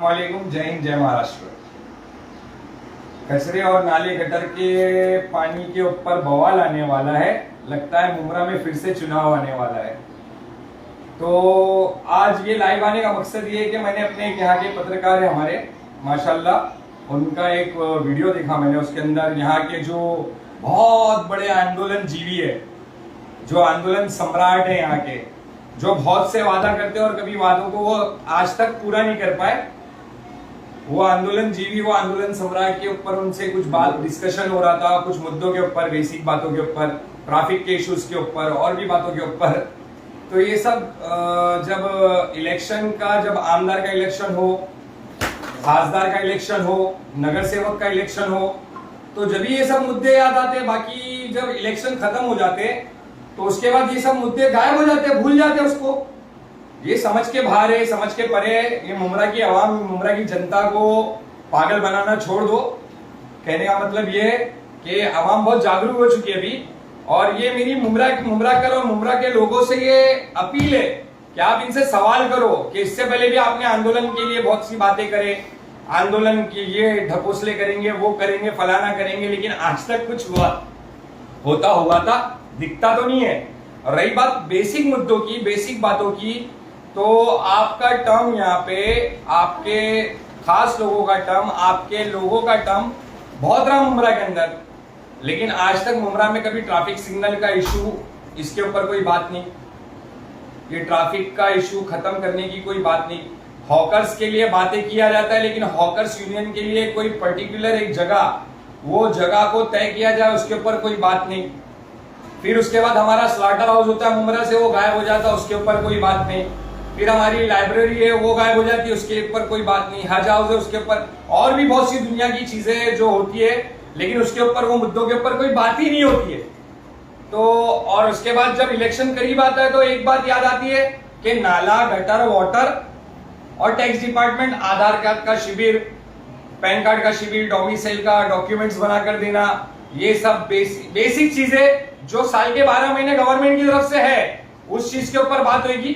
वालेकुम, जय हिंद, जय महाराष्ट्र। कचरे और नाले गटर के पानी के ऊपर बवाल आने वाला है। लगता है मुमरा में फिर से चुनाव आने वाला है। तो आज ये लाइव आने का मकसद ये है कि मैंने अपने यहाँ के पत्रकार है हमारे, माशाल्लाह, उनका एक वीडियो देखा मैंने। उसके अंदर यहाँ के जो बहुत बड़े आंदोलन जीवी है, जो आंदोलन सम्राट है यहाँ के, जो बहुत से वादा करते हैं और कभी वादों को वो आज तक पूरा नहीं कर पाए, वो आंदोलन जीवी, वो आंदोलन सम्राट के ऊपर उनसे कुछ बात डिस्कशन हो रहा था, कुछ मुद्दों के ऊपर, बेसिक बातों के ऊपर, ट्रैफिक के इश्यूज के ऊपर और भी बातों के ऊपर। तो ये सब जब इलेक्शन का, जब आमदार का इलेक्शन हो, खासदार का इलेक्शन हो, नगर सेवक का इलेक्शन हो, तो जब ये सब मुद्दे याद आते, बाकी जब इलेक्शन खत्म हो जाते तो उसके बाद ये सब मुद्दे गायब हो जाते, भूल जाते उसको। ये समझ के बाहर है, समझ के परे है। ये मुमरा की आवाम, मुमरा की जनता को पागल बनाना छोड़ दो। कहने का मतलब ये है कि आवाम बहुत जागरूक हो चुकी है अभी, और ये मेरी मुमरा कर और मुमरा के लोगों से ये अपील है कि आप इनसे सवाल करो कि इससे पहले भी आपने आंदोलन के लिए बहुत सी बातें करे, आंदोलन की ये ढकोसले करेंगे, वो करेंगे, फलाना करेंगे, लेकिन आज तक कुछ होता हुआ था दिखता तो नहीं है। और रही बात बेसिक मुद्दों की, बेसिक बातों की, तो आपका टर्म यहाँ पे, आपके खास लोगों का टर्म, आपके लोगों का टर्म बहुत रहा मुमरा के अंदर, लेकिन आज तक मुमरा में कभी ट्रैफिक सिग्नल का इशू, इसके ऊपर कोई बात नहीं। ये ट्रैफिक का इशू खत्म करने की कोई बात नहीं। हॉकर्स के लिए बातें किया जाता है, लेकिन हॉकर्स यूनियन के लिए कोई पर्टिकुलर एक जगह, वो जगह को तय किया जाए, उसके ऊपर कोई बात नहीं। फिर उसके बाद हमारा स्लाटर हाउस होता है मुमरा से, वो गायब हो जाता है, उसके ऊपर कोई बात नहीं। फिर हमारी लाइब्रेरी है, वो गायब हो जाती है, उसके ऊपर कोई बात नहीं। हज हाउस है, उसके ऊपर और भी बहुत सी दुनिया की चीजें जो होती है, लेकिन उसके ऊपर, वो मुद्दों के ऊपर कोई बात ही नहीं होती है। तो और उसके बाद जब इलेक्शन करीब आता है तो एक बात याद आती है कि नाला, गटर, वाटर और टैक्स डिपार्टमेंट, आधार कार्ड का शिविर, पैन कार्ड का शिविर, डोमिसाइल का डॉक्यूमेंट्स बनाकर देना, ये सब बेसिक चीजें जो साल के 12 महीने गवर्नमेंट की तरफ से है, उस चीज के ऊपर बात होगी,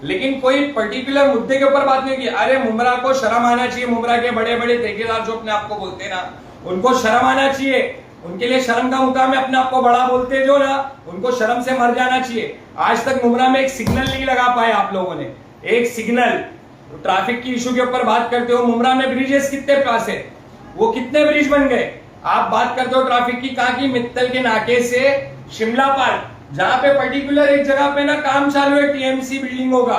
लेकिन कोई पर्टिकुलर मुद्दे के ऊपर बात नहीं होगी। अरे मुमरा को शर्म आना चाहिए। मुमरा के बड़े बड़े ठेकेदार जो अपने आप को बोलते हैं ना, उनको शर्म आना चाहिए। उनके लिए शर्म का मुकाम है, अपने आप को बड़ा बोलते जो ना, उनको शर्म से मर जाना चाहिए। आज तक मुमरा में एक सिग्नल नहीं लगा पाए आप लोगों ने, एक सिग्नल। ट्रैफिक की इशू के ऊपर बात करते हो, मुमरा में ब्रिजेस कितने पास है, वो कितने ब्रिज बन गए। आप बात करते हो ट्रैफिक की, कहां की, मित्तल के नाके से शिमला पार्क, जहां पे पर्टिकुलर एक जगह पे ना काम चालू है टीएमसी बिल्डिंगों का,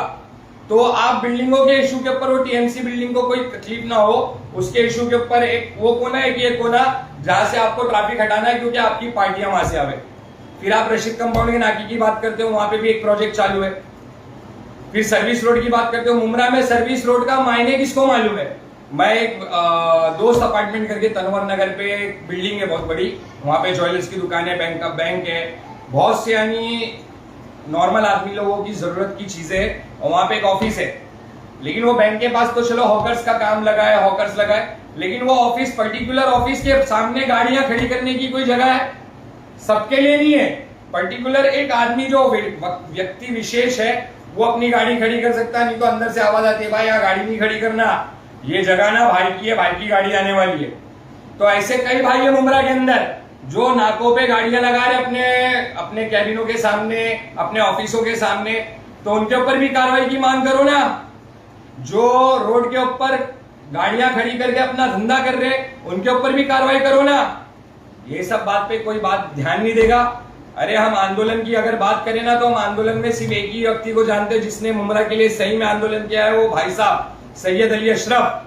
तो आप बिल्डिंगों के इशू के ऊपर, वो टीएमसी बिल्डिंग को कोई तकलीफ ना हो, उसके इशू के ऊपर एक वो कोना है कि ये कोना जहां से आपको ट्रैफिक हटाना है, क्योंकि आपकी पार्टियां वहां से आवे। फिर आप रशीद कंपाउंड के नाके की बात करते हो, वहां पे भी एक प्रोजेक्ट चालू है। फिर सर्विस रोड की बात करते हो, मुमरा में सर्विस रोड का मायने किसको मालूम है। मैं एक दोस्त अपार्टमेंट करके तनवर नगर पे एक बिल्डिंग है बहुत बड़ी, वहां पे ज्वेलर्स की दुकान है, बैंक है, बहुत से यानी नॉर्मल आदमी लोगों की जरूरत की चीजें है, और वहां पे एक ऑफिस है। लेकिन वो बैंक के पास तो चलो हॉकर्स का काम लगा है, हॉकर्स लगा है, लेकिन वो ऑफिस, पर्टिकुलर ऑफिस के सामने गाड़ियां खड़ी करने की कोई जगह है, सबके लिए नहीं है। पर्टिकुलर एक आदमी जो व्यक्ति विशेष है, वो अपनी गाड़ी खड़ी कर सकता है, नहीं तो अंदर से आवाज आती है, भाई यहाँ गाड़ी नहीं खड़ी करना, ये जगह ना भाई की है, भाई की गाड़ी आने वाली है। तो ऐसे कई भाई है मुमरा के अंदर जो नाकों पे गाड़ियां लगा रहे अपने कैबिनों के सामने, अपने ऑफिसों के सामने, तो उनके ऊपर भी कार्रवाई की मांग करो ना। जो रोड के ऊपर गाड़ियां खड़ी करके अपना धंधा कर रहे, उनके ऊपर भी कार्रवाई करो ना। ये सब बात पे कोई बात ध्यान नहीं देगा। अरे हम आंदोलन की अगर बात करें ना, तो हम आंदोलन में सिर्फ एक ही व्यक्ति को जानते हैं जिसने मुमरा के लिए सही में आंदोलन किया है, वो भाई साहब सैयद अली अशरफ।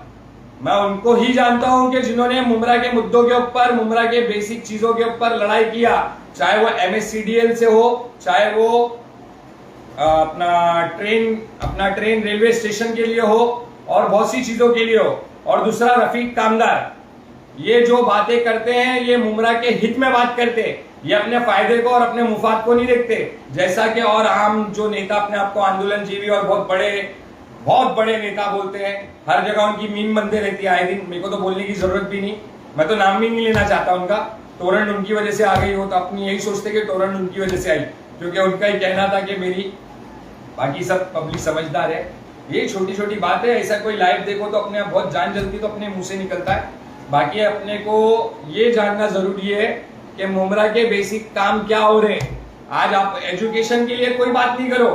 मैं उनको ही जानता हूं कि जिन्होंने मुमरा के मुद्दों के ऊपर, मुमरा के बेसिक चीजों के ऊपर लड़ाई किया, चाहे वो MSCDL से हो, चाहे वो अपना ट्रेन रेलवे स्टेशन के लिए हो, और बहुत सी चीजों के लिए हो। और दूसरा रफीक कामदार, ये जो बातें करते हैं, ये मुमरा के हित में बात करते हैं, ये अपने फायदे को और अपने मुफाद को नहीं देखते। जैसा कि और आम जो नेता अपने आप को आंदोलन जीवी और बहुत बड़े नेता बोलते हैं, हर जगह उनकी मीम बनते रहती है आए दिन। मेरे को तो बोलने की जरूरत भी नहीं, मैं तो नाम भी नहीं लेना चाहता उनका। टोरेंट उनकी वजह से आ गई हो, तो अपनी यही सोचते कि टोरेंट उनकी वजह से आई, क्योंकि उनका ही कहना था कि मेरी, बाकी सब पब्लिक समझदार है। ये छोटी छोटी बात है, ऐसा कोई लाइव देखो तो अपने आप बहुत जान जलती तो अपने मुंह से निकलता है। बाकी अपने को ये जानना जरूरी है कि मुमरा के बेसिक काम क्या हो रहे हैं। आज आप एजुकेशन के लिए कोई बात नहीं करो,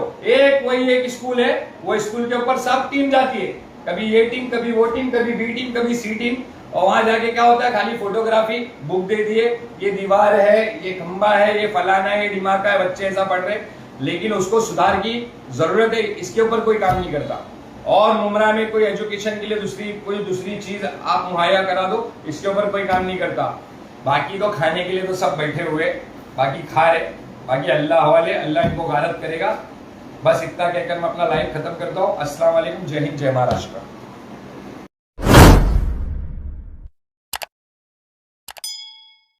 वही एक स्कूल है, वो स्कूल के ऊपर सब टीम जाती है, कभी ये टीम, कभी वो टीम, कभी बी टीम, कभी सी टीम, और वहां जाके क्या होता है, खाली फोटोग्राफी, बुक दे दिए, ये दीवार है, ये खंबा है, ये फलाना है, ये दिमाग का है, बच्चे ऐसा पढ़ रहे, लेकिन उसको सुधार की जरूरत है, इसके ऊपर कोई काम नहीं करता। और मुमरा में कोई एजुकेशन के लिए कोई दूसरी चीज आप मुहैया करा दो, इसके ऊपर कोई काम नहीं करता। बाकी तो खाने के लिए तो सब बैठे हुए, बाकी खा रहे, बाकी अल्लाह हवाले, अल्लाह इनको गारत करेगा। बस इतना कहकर मैं अपना लाइव खत्म करता हूँ। अस्सलाम वालेकुम, जय हिंद, जय महाराष्ट्र।